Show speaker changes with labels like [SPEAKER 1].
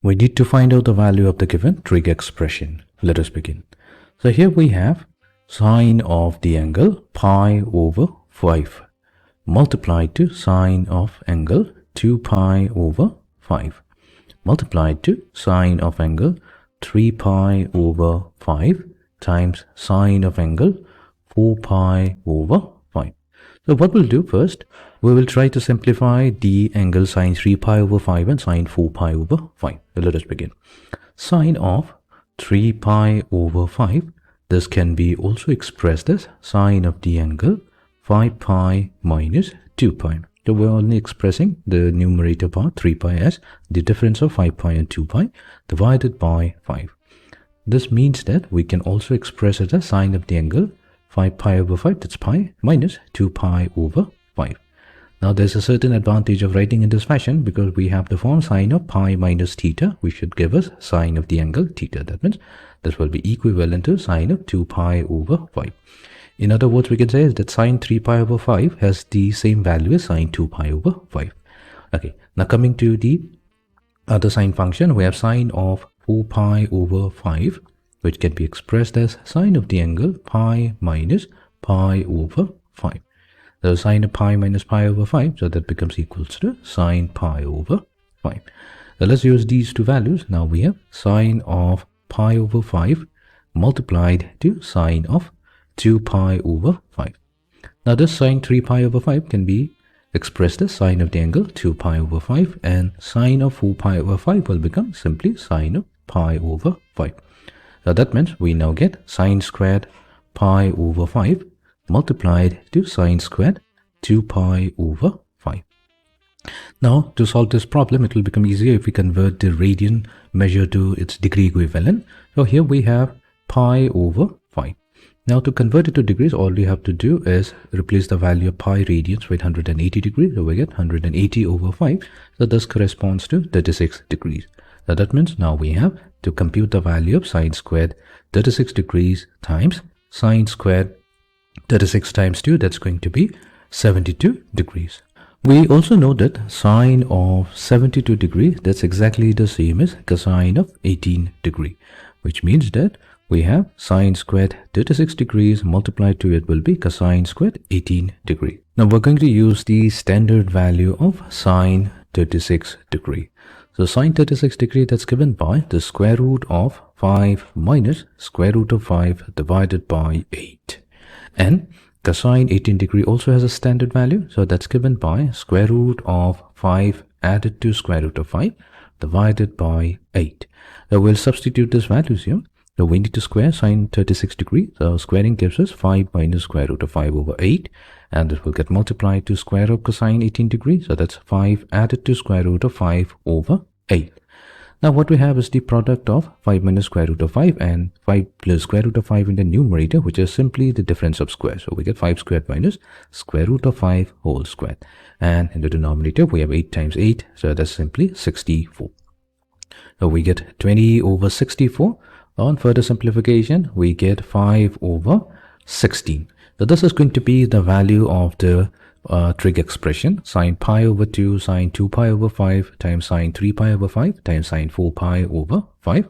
[SPEAKER 1] We need to find out the value of the given trig expression. Let us begin. So here we have sine of the angle pi over 5 multiplied to sine of angle 2 pi over 5 multiplied to sine of angle 3 pi over 5 times sine of angle 4 pi over 5. So what we'll do first, we will try to simplify the angle sine 3 pi over 5 and sine 4 pi over 5. So let us begin. Sine of 3 pi over 5, this can be also expressed as sine of the angle 5 pi minus 2 pi. So we're only expressing the numerator part 3 pi as the difference of 5 pi and 2 pi divided by 5. This means that we can also express it as sine of the angle 5 pi over 5, that's pi, minus 2 pi over 5. Now there's a certain advantage of writing in this fashion because we have the form sine of pi minus theta, which should give us sine of the angle theta. That means this will be equivalent to sine of 2 pi over 5. In other words, we can say is that sine 3 pi over 5 has the same value as sine 2 pi over 5. Okay, now coming to the other sine function, we have sine of 4 pi over 5, which can be expressed as sine of the angle pi minus pi over 5. So sine of pi minus pi over 5, so that becomes equals to sine pi over 5. So let's use these two values. Now we have sine of pi over 5 multiplied to sine of 2 pi over 5. Now this sine 3 pi over 5 can be expressed as sine of the angle 2 pi over 5, and sine of 4 pi over 5 will become simply sine of pi over 5. So that means we now get sine squared pi over 5 multiplied to sine squared 2 pi over 5. Now to solve this problem, it will become easier if we convert the radian measure to its degree equivalent. So here we have pi over 5. Now to convert it to degrees, all we have to do is replace the value of pi radians with 180 degrees. So we get 180 over 5. So this corresponds to 36 degrees. So that means now we have to compute the value of sine squared 36 degrees times sine squared 36 times 2, that's going to be 72 degrees. We also know that sine of 72 degrees, that's exactly the same as cosine of 18 degree, which means that we have sine squared 36 degrees multiplied to it will be cosine squared 18 degree. Now we're going to use the standard value of sine 36 degree. So sine 36 degree, that's given by the square root of 5 minus square root of 5 divided by 8. And cosine 18 degree also has a standard value. So that's given by square root of 5 added to square root of 5 divided by 8. So we'll substitute these values here. So we need to square sine 36 degree. So squaring gives us 5 minus square root of 5 over 8. And this will get multiplied to square of cosine 18 degree. So that's 5 added to square root of 5 over 8. Now what we have is the product of 5 minus square root of 5 and 5 plus square root of 5 in the numerator, which is simply the difference of squares. So we get 5 squared minus square root of 5 whole squared. And in the denominator, we have 8 times 8. So that's simply 64. So we get 20 over 64. On further simplification, we get 5 over 16. So this is going to be the value of the trig expression, sine pi over 2 sine 2 pi over 5 times sine 3 pi over 5 times sine 4 pi over 5